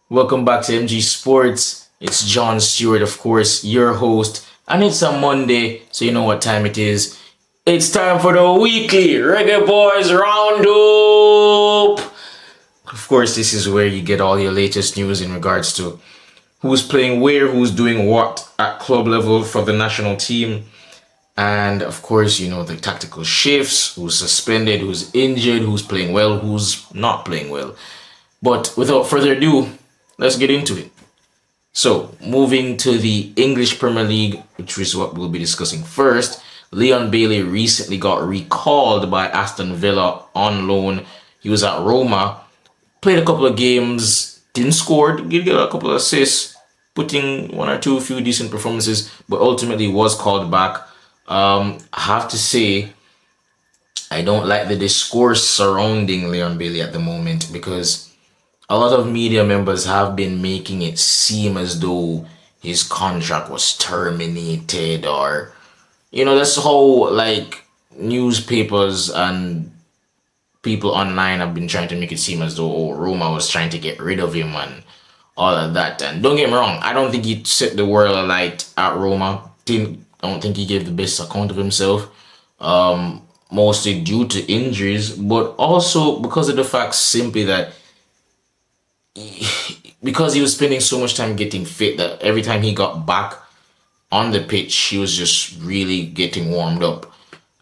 Welcome back to MG Sports. It's John Stewart, of course, your host, and it's a Monday, so you know what time it is. It's time for the weekly Reggae Boyz Roundup. Of course, this is where you get all your latest news in regards to who's playing where, who's doing what at club level for the national team, and of course, you know the tactical shifts, who's suspended, who's injured, who's playing well, who's not playing well. But without further ado, let's get into it. So, moving to the English Premier League, which is what we'll be discussing first, Leon Bailey recently got recalled by Aston Villa on loan. He was at Roma, played a couple of games, didn't score, did get a couple of assists, putting one or two few decent performances, but ultimately was called back. I have to say, I don't like the discourse surrounding Leon Bailey at the moment because a lot of media members have been making it seem as though his contract was terminated, or that's how like newspapers and people online have been trying to make it seem as though Roma was trying to get rid of him and all of that. And don't get me wrong, I don't think he set the world alight at Roma. I don't think he gave the best account of himself, mostly due to injuries, but also because of the fact simply that because he was spending so much time getting fit that every time he got back on the pitch, he was just really getting warmed up.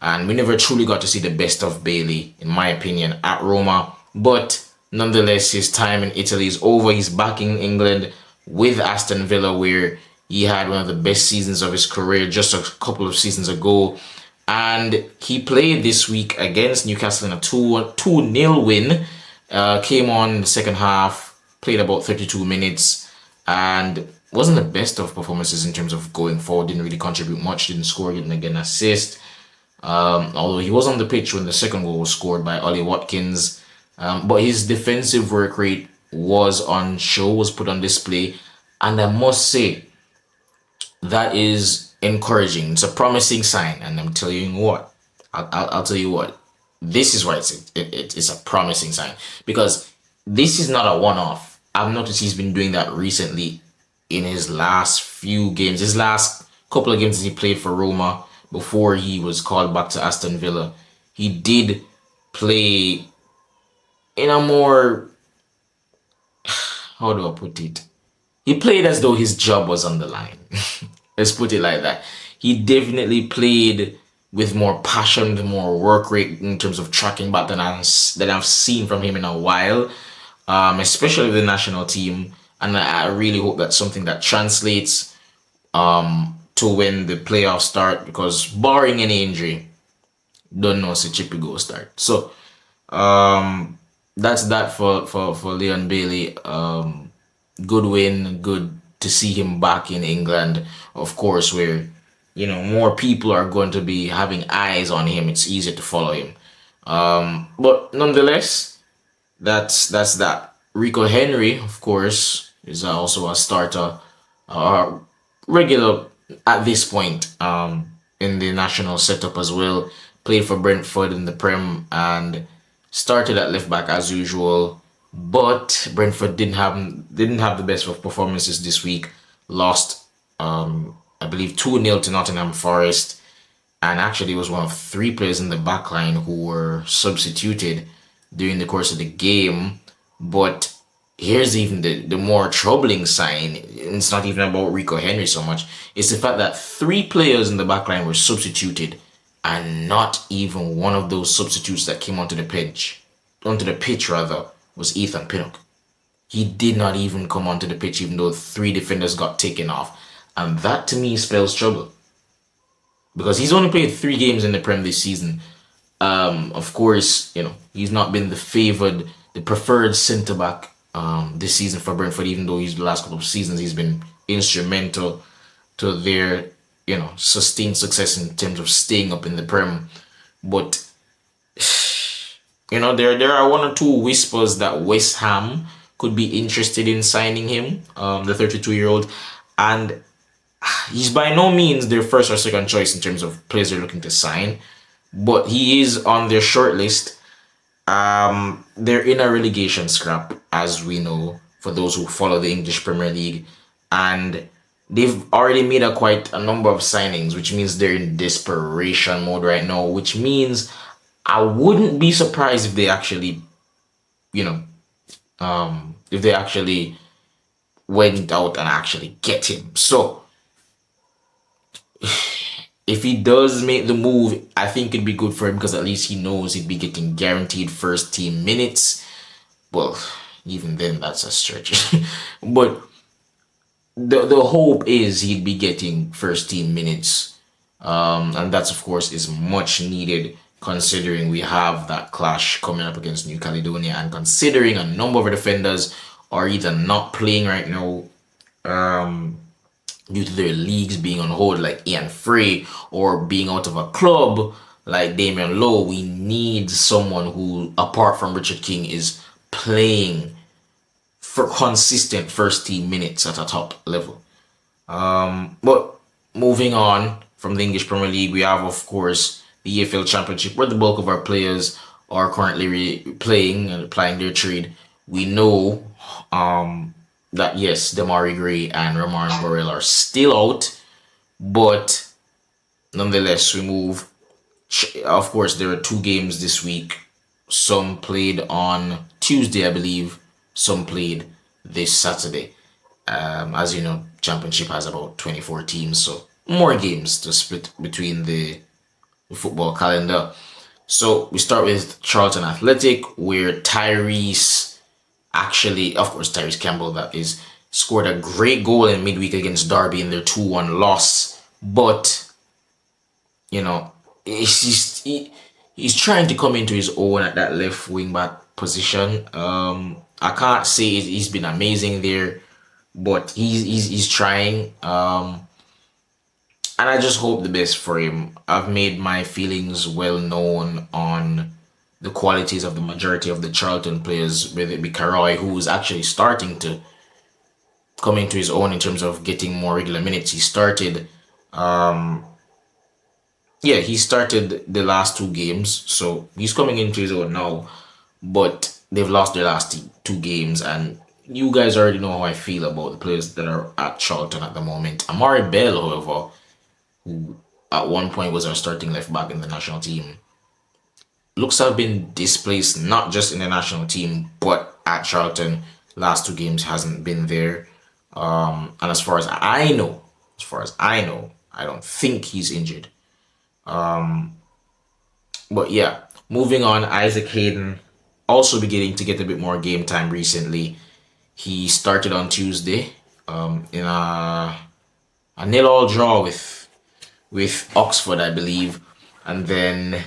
And we never truly got to see the best of Bailey, in my opinion, at Roma. But nonetheless, his time in Italy is over. He's back in England with Aston Villa, where he had one of the best seasons of his career just a couple of seasons ago. And he played this week against Newcastle in a 2-0 win. Came on in the second half, played about 32 minutes, and wasn't the best of performances in terms of going forward. Didn't really contribute much, didn't score, didn't get an assist. Although he was on the pitch when the second goal was scored by Ollie Watkins. But his defensive work rate was on show, was put on display. And I must say, that is encouraging. It's a promising sign. And I'm telling you what, I'll tell you what, this is why it's a promising sign. Because this is not a one-off. I've noticed he's been doing that recently in his last few games. His last couple of games he played for Roma before he was called back to Aston Villa. He did play in a more, how do I put it? He played as though his job was on the line. Let's put it like that. He definitely played with more passion, more work rate in terms of tracking back than I've seen from him in a while. Especially the national team, and I really hope that's something that translates to when the playoffs start, because barring any injury, don't know if Chippy go start. So that's that for Leon Bailey. Good win, good to see him back in England, of course, where more people are going to be having eyes on him. It's easier to follow him. But nonetheless, that's that. Rico Henry, of course, is also a starter, regular at this point in the national setup as well. Played for Brentford in the Prem and started at left back as usual. But Brentford didn't have the best of performances this week. Lost, I believe 2-0 to Nottingham Forest, and actually was one of three players in the back line who were substituted during the course of the game. But here's even the more troubling sign. It's not even about Rico Henry so much. It's the fact that three players in the back line were substituted, and not even one of those substitutes that came onto the pitch was Ethan Pinnock. He did not even come onto the pitch, even though three defenders got taken off. And that to me spells trouble, because he's only played 3 games in the Prem this season. Of course, he's not been the preferred centre back this season for Brentford, even though the last couple of seasons he's been instrumental to their sustained success in terms of staying up in the Prem. But there are one or two whispers that West Ham could be interested in signing him, the 32-year-old, and he's by no means their first or second choice in terms of players they're looking to sign, but he is on their short list. They're in a relegation scrap, as we know, for those who follow the English Premier League. And they've already made quite a number of signings, which means they're in desperation mode right now, which means I wouldn't be surprised if they actually, if they actually went out and actually get him. So if he does make the move, I think it'd be good for him because at least he knows he'd be getting guaranteed first team minutes. Well, even then, that's a stretch. But the hope is he'd be getting first team minutes. And that's, of course, is much needed considering we have that clash coming up against New Caledonia and considering a number of defenders are either not playing right now due to their leagues being on hold, like Ian Frey, or being out of a club like Damian Lowe. We need someone who, apart from Richard King, is playing for consistent first team minutes at a top level. But moving on from the English Premier League, we have, of course, the EFL Championship, where the bulk of our players are currently playing and applying their trade. We know that, yes, Damari Gray and Romain Borrell are still out, but nonetheless, we move. Of course, there are 2 games this week. Some played on Tuesday, I believe. Some played this Saturday. As you know, Championship has about 24 teams, so more games to split between the football calendar. So we start with Charlton Athletic, where Tyrese Campbell, that is, scored a great goal in midweek against Derby in their 2-1 loss. But, he's trying to come into his own at that left wing back position. I can't say he's been amazing there, but he's trying. And I just hope the best for him. I've made my feelings well known on the qualities of the majority of the Charlton players, whether it be Karoy, who's actually starting to come into his own in terms of getting more regular minutes. He started the last 2 games, so he's coming into his own now, but they've lost their last 2 games, and you guys already know how I feel about the players that are at Charlton at the moment. Amari Bell, however, who at one point was our starting left back in the national team, looks to have been displaced not just in the national team but at Charlton. Last 2 games hasn't been there. And as far as I know, I don't think he's injured. But yeah, moving on, Isaac Hayden also beginning to get a bit more game time recently. He started on Tuesday in a 0-0 draw with Oxford, I believe, and then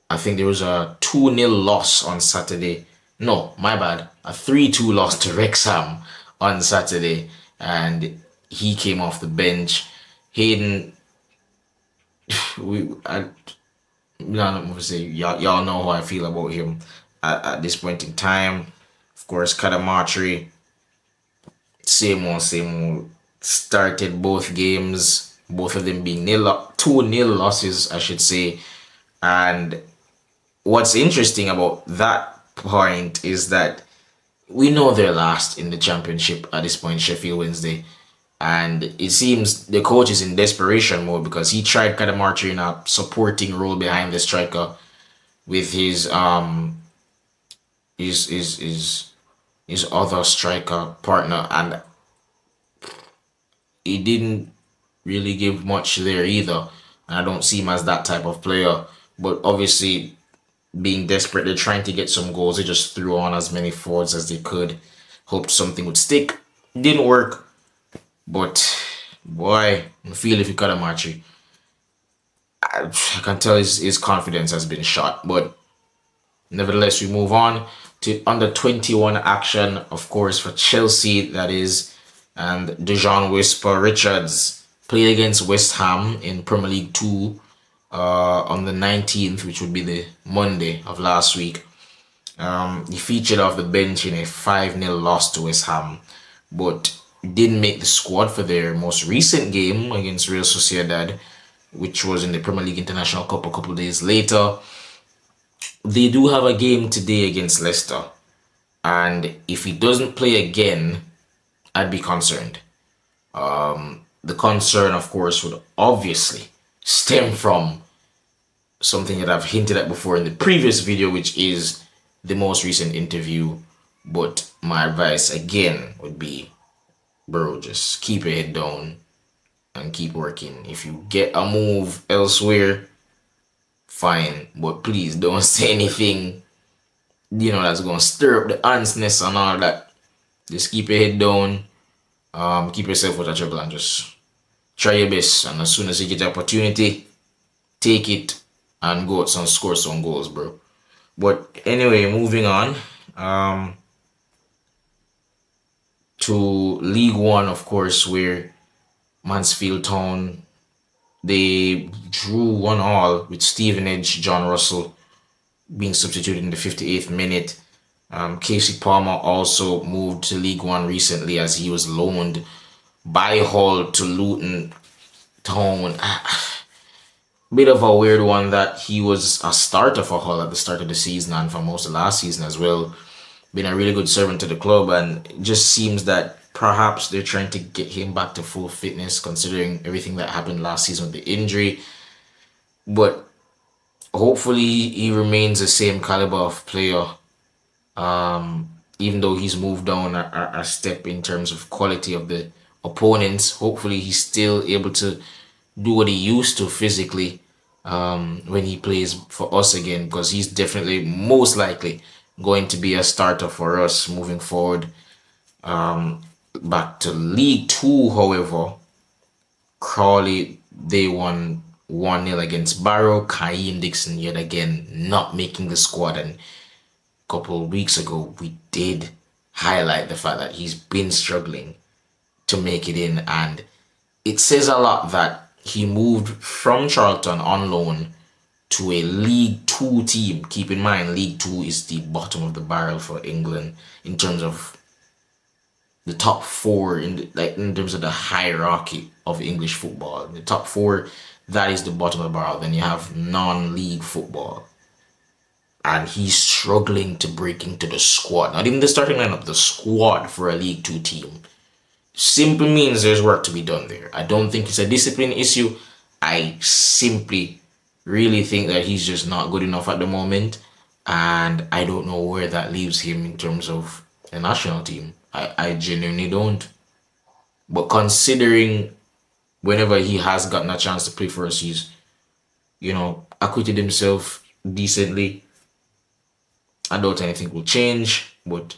I think there was a 2-0 loss on Saturday. No, my bad. A 3-2 loss to Wrexham on Saturday, and he came off the bench. Hayden, I'm not gonna say y'all know how I feel about him at this point in time. Of course, Kadamatri, same old. Started both games, both of them being 2-0 losses, I should say. And what's interesting about that point is that we know they're last in the Championship at this point, Sheffield Wednesday. And it seems the coach is in desperation mode because he tried Kadamarchi in a supporting role behind the striker with his other striker partner, and he didn't really give much there either. And I don't see him as that type of player. But obviously, being desperate, they're trying to get some goals. They just threw on as many forwards as they could. Hoped something would stick. Didn't work. But, boy, I feel if you cut a match, I can tell his confidence has been shot. But, nevertheless, we move on to under 21 action, of course, for Chelsea, that is. And Dejan Whisper Richards played against West Ham in Premier League 2 on the 19th, which would be the Monday of last week. He featured off the bench in a 5-0 loss to West Ham, but didn't make the squad for their most recent game against Real Sociedad, which was in the Premier League International Cup a couple of days later. They do have a game today against Leicester. And if he doesn't play again, I'd be concerned. The concern, of course, would obviously stem from something that I've hinted at before in the previous video, which is the most recent interview. But my advice again would be, bro, just keep your head down and keep working. If you get a move elsewhere, fine, but please don't say anything, that's gonna stir up the honestness and all that. Just keep your head down, keep yourself out of trouble, and just try your best. And as soon as you get the opportunity, take it and go out and score some goals, bro. But anyway, moving on to League One, of course, where Mansfield Town, they drew 1-1 with Stevenage. John Russell being substituted in the 58th minute. Casey Palmer also moved to League One recently as he was loaned by Hull to Luton Town. Bit of a weird one that he was a starter for Hull at the start of the season and for most of last season as well. Been a really good servant to the club, and it just seems that perhaps they're trying to get him back to full fitness considering everything that happened last season with the injury. But hopefully he remains the same caliber of player, even though he's moved down a step in terms of quality of the opponents. Hopefully he's still able to do what he used to physically when he plays for us again, because he's definitely most likely going to be a starter for us moving forward. Back to League Two, however, Crawley, they won 1-0 against Barrow. Kaim Dixon yet again not making the squad, and a couple of weeks ago we did highlight the fact that he's been struggling to make it in, and it says a lot that he moved from Charlton on loan to a League Two team. Keep in mind, League Two is the bottom of the barrel for England in terms of the top four in terms of the hierarchy of English football. The top four, that is the bottom of the barrel. Then you have non-league football, and he's struggling to break into the squad. Not even the starting lineup, the squad for a League Two team. Simply means there's work to be done there. I don't think it's a discipline issue. I simply really think that he's just not good enough at the moment, and I don't know where that leaves him in terms of the national team. I genuinely don't. But considering whenever he has gotten a chance to play for us, he's, acquitted himself decently. I doubt anything will change, but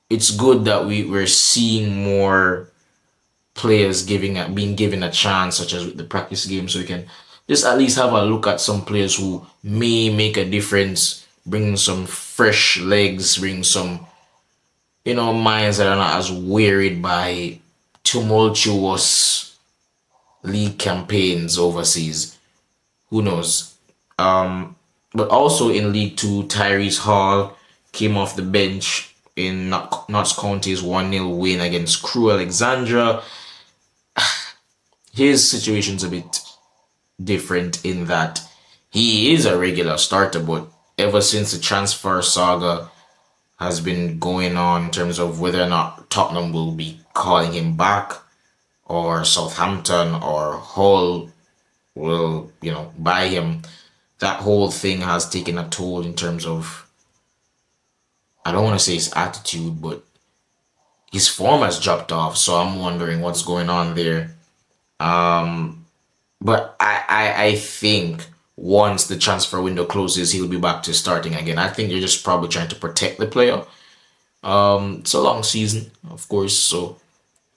it's good that we're seeing more players being given a chance, such as with the practice game, so we can just at least have a look at some players who may make a difference, bring some fresh legs, bring some, minds that are not as wearied by tumultuous league campaigns overseas. Who knows? But also in League Two, Tyrese Hall came off the bench in Notts County's 1-0 win against Crewe Alexandra. His situation's a bit different in that he is a regular starter, but ever since the transfer saga has been going on in terms of whether or not Tottenham will be calling him back, or Southampton or Hull will, buy him, that whole thing has taken a toll in terms of, I don't want to say his attitude, but his form has dropped off. So I'm wondering what's going on there. But I think once the transfer window closes, he'll be back to starting again. I think they're just probably trying to protect the player. It's a long season, of course, so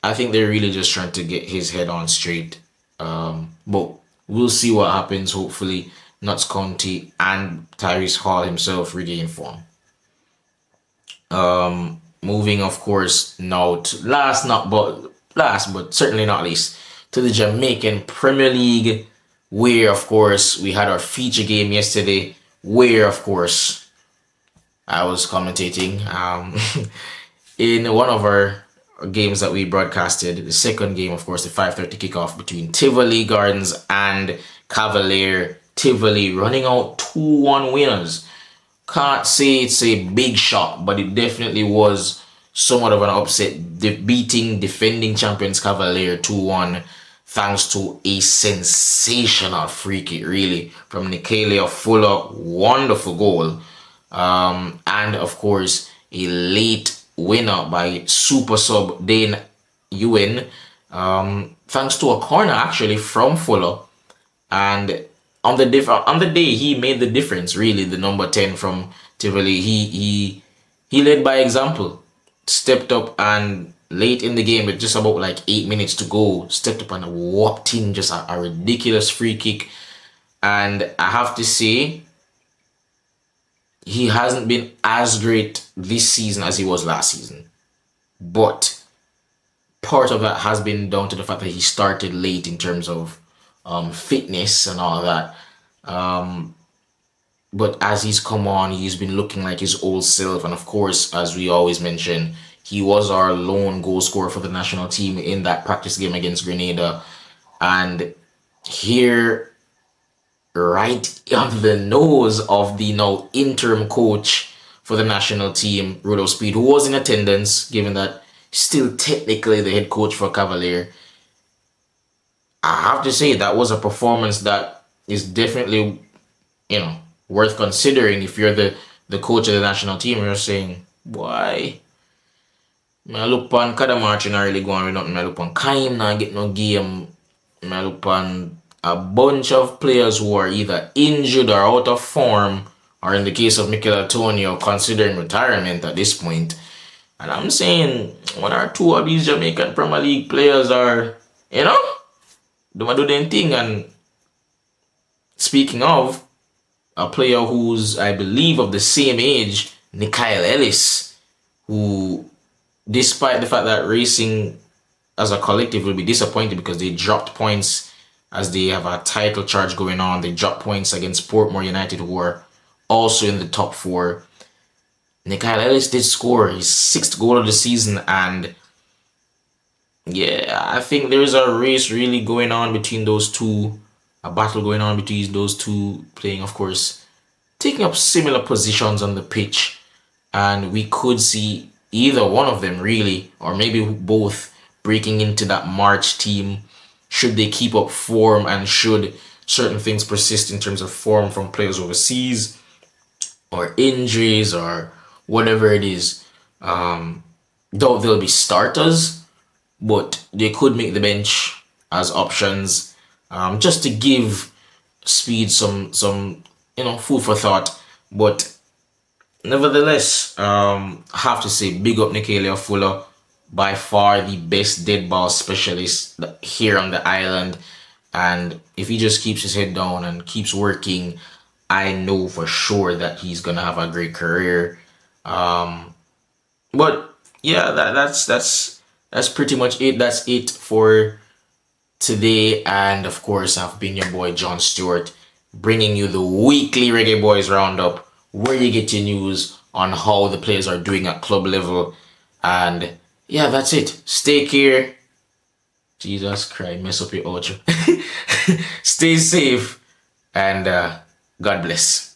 I think they're really just trying to get his head on straight. But we'll see what happens. Hopefully, Notts County and Tyrese Hall himself regain form. Moving, of course, now to last but certainly not least, to the Jamaican Premier League, where, of course, we had our feature game yesterday, where, of course, I was commentating in one of our games that we broadcasted. The second game, of course, the 5:30 kickoff between Tivoli Gardens and Cavalier. Tivoli running out 2-1 winners. Can't say it's a big shock, but it definitely was somewhat of an upset. Beating defending champions Cavalier 2-1 thanks to a sensational free kick, really, from Nicalia Fuller. Wonderful goal. And of course, a late winner by super sub Dane Ewan, thanks to a corner actually from Fuller. And on the day he made the difference, really, the number 10 from Tivoli. He led by example, stepped up, and late in the game with just about like 8 minutes to go, stepped up and whopped in just a ridiculous free kick. And I have to say, he hasn't been as great this season as he was last season. But part of that has been down to the fact that he started late in terms of fitness and all that. But as he's come on, he's been looking like his old self. And of course, as we always mention, he was our lone goal scorer for the national team in that practice game against Grenada. And here, right on the nose of the now interim coach for the national team, Rudolph Speed, who was in attendance, given that still technically the head coach for Cavalier. I have to say that was a performance that is definitely, worth considering if you're the coach of the national team. You're saying, why? I look on Kadamarch and I really go on with nothing. I look on Kaim now get no game. I look on a bunch of players who are either injured or out of form, or in the case of Mikel Antonio, considering retirement at this point. And I'm saying one or two of these Jamaican Premier League players are, they do their thing. And speaking of, a player who's, I believe, of the same age, Nikhil Ellis, who, despite the fact that Racing as a collective will be disappointed because they dropped points as they have a title charge going on. They dropped points against Portmore United, who are also in the top 4. Nikhil Ellis did score his 6th goal of the season, and yeah, I think there's a race really going on between those two, a battle going on between those two, playing, of course, taking up similar positions on the pitch, and we could see either one of them really, or maybe both, breaking into that March team should they keep up form and should certain things persist in terms of form from players overseas or injuries or whatever it is. Though they'll be starters, but they could make the bench as options, just to give Speed some food for thought. But nevertheless, have to say, big up Nicalia Fuller, by far the best dead ball specialist here on the island. And if he just keeps his head down and keeps working, I know for sure that he's gonna have a great career. But yeah, that's pretty much it. That's it for today. And of course, I've been your boy John Stewart, bringing you the weekly Reggae Boyz roundup, where you get your news on how the players are doing at club level. And yeah, that's it. Stay clear. Jesus Christ, mess up your outro. Stay safe, and God bless.